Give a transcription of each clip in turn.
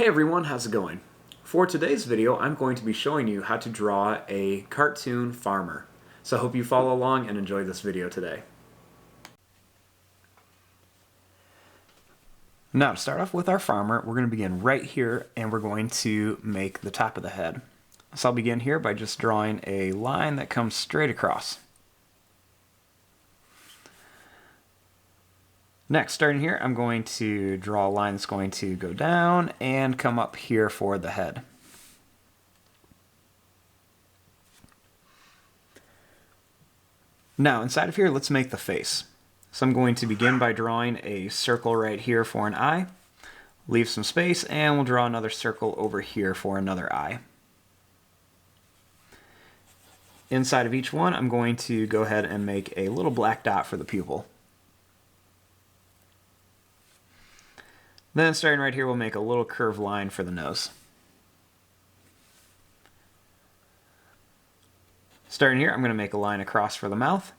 Hey everyone, how's it going? For today's video, I'm going to be showing you how to draw a cartoon farmer. So I hope you follow along and enjoy this video today. Now to start off with our farmer, we're going to begin right here and we're going to make the top of the head. So I'll begin here by just drawing a line that comes straight across. Next, starting here, I'm going to draw a line that's going to go down and come up here for the head. Now, inside of here, let's make the face. So I'm going to begin by drawing a circle right here for an eye, leave some space, and we'll draw another circle over here for another eye. Inside of each one, I'm going to go ahead and make a little black dot for the pupil. Then starting right here, we'll make a little curved line for the nose. Starting here, I'm going to make a line across for the mouth,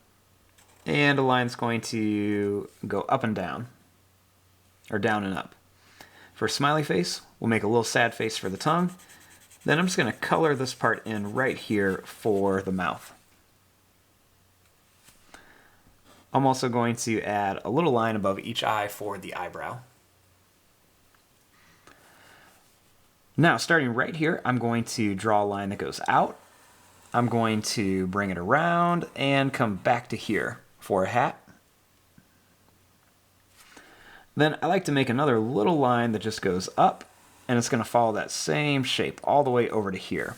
and a line that's going to go up and down, or down and up. For a smiley face, we'll make a little sad face for the tongue. Then I'm just going to color this part in right here for the mouth. I'm also going to add a little line above each eye for the eyebrow. Now, starting right here, I'm going to draw a line that goes out. I'm going to bring it around and come back to here for a hat. Then I like to make another little line that just goes up, and it's going to follow that same shape all the way over to here.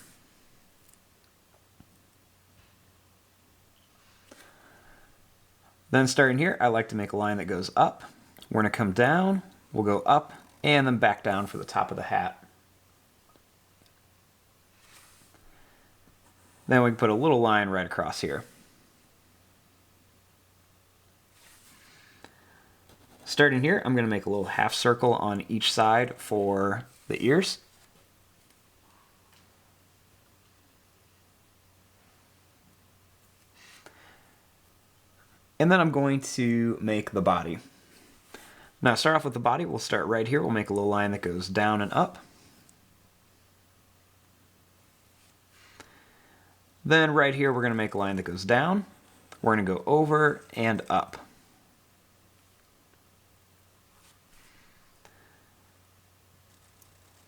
Then starting here, I like to make a line that goes up. We're going to come down, we'll go up, and then back down for the top of the hat. Then we can put a little line right across here. Starting here, I'm going to make a little half circle on each side for the ears. And then I'm going to make the body. Now to start off with the body, we'll start right here. We'll make a little line that goes down and up. Then right here, we're going to make a line that goes down. We're going to go over and up.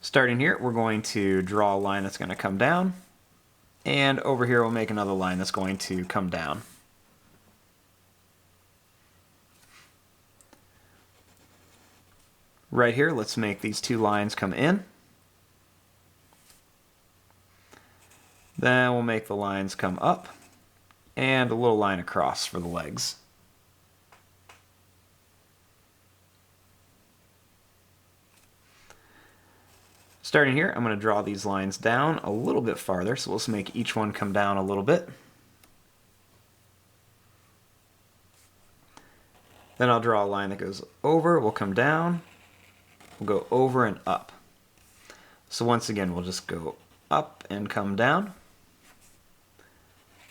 Starting here, we're going to draw a line that's going to come down. And over here, we'll make another line that's going to come down. Right here, let's make these two lines come in. Then we'll make the lines come up and a little line across for the legs. Starting here, I'm going to draw these lines down a little bit farther, so let's make each one come down a little bit. Then I'll draw a line that goes over, we'll come down, we'll go over and up. So once again, we'll just go up and come down.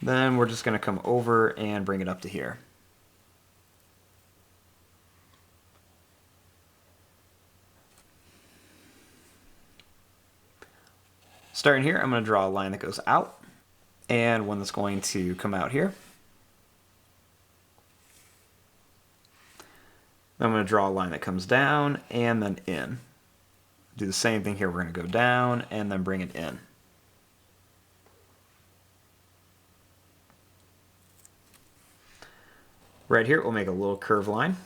Then we're just going to come over and bring it up to here. Starting here, I'm going to draw a line that goes out and one that's going to come out here. Then I'm going to draw a line that comes down and then in. Do the same thing here. We're going to go down and then bring it in. Right here, we'll make a little curved line.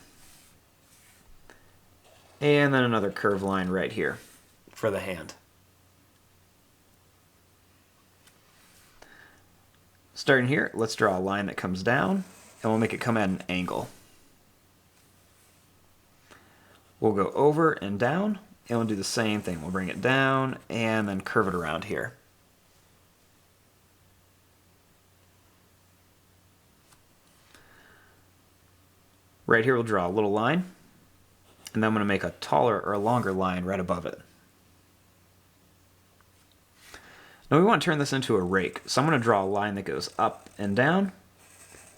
And then another curved line right here for the hand. Starting here, let's draw a line that comes down, and we'll make it come at an angle. We'll go over and down, and we'll do the same thing. We'll bring it down and then curve it around here. Right here, we'll draw a little line, and then I'm going to make a taller or a longer line right above it. Now we want to turn this into a rake, so I'm going to draw a line that goes up and down.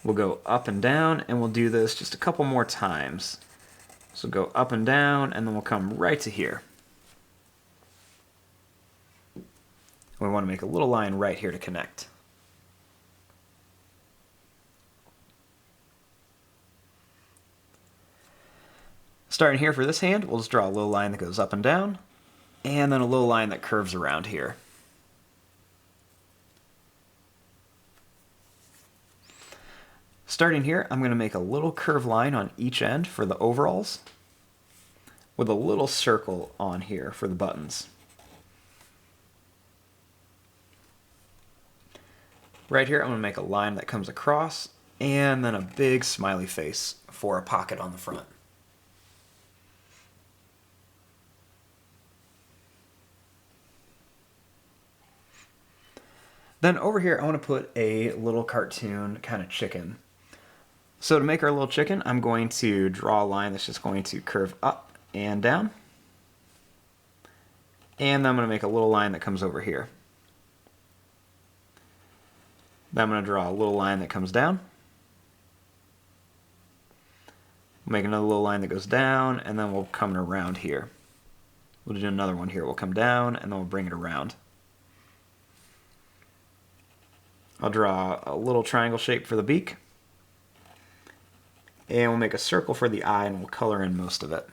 We'll go up and down, and we'll do this just a couple more times. So go up and down, and then we'll come right to here. We want to make a little line right here to connect. Starting here for this hand, we'll just draw a little line that goes up and down, and then a little line that curves around here. Starting here, I'm going to make a little curved line on each end for the overalls, with a little circle on here for the buttons. Right here, I'm going to make a line that comes across, and then a big smiley face for a pocket on the front. Then over here, I want to put a little cartoon kind of chicken. So to make our little chicken, I'm going to draw a line that's just going to curve up and down. And then I'm going to make a little line that comes over here. Then I'm going to draw a little line that comes down. Make another little line that goes down, and then we'll come around here. We'll do another one here. We'll come down, and then we'll bring it around. I'll draw a little triangle shape for the beak. And we'll make a circle for the eye, and we'll color in most of it.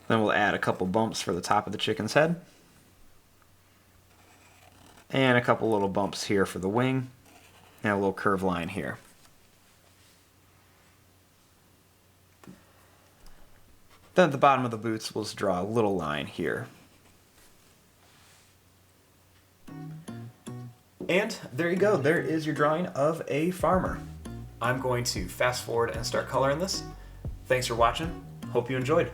Then we'll add a couple bumps for the top of the chicken's head. And a couple little bumps here for the wing. And a little curved line here. Then at the bottom of the boots, we'll just draw a little line here. And there you go, there is your drawing of a farmer. I'm going to fast forward and start coloring this. Thanks for watching, hope you enjoyed.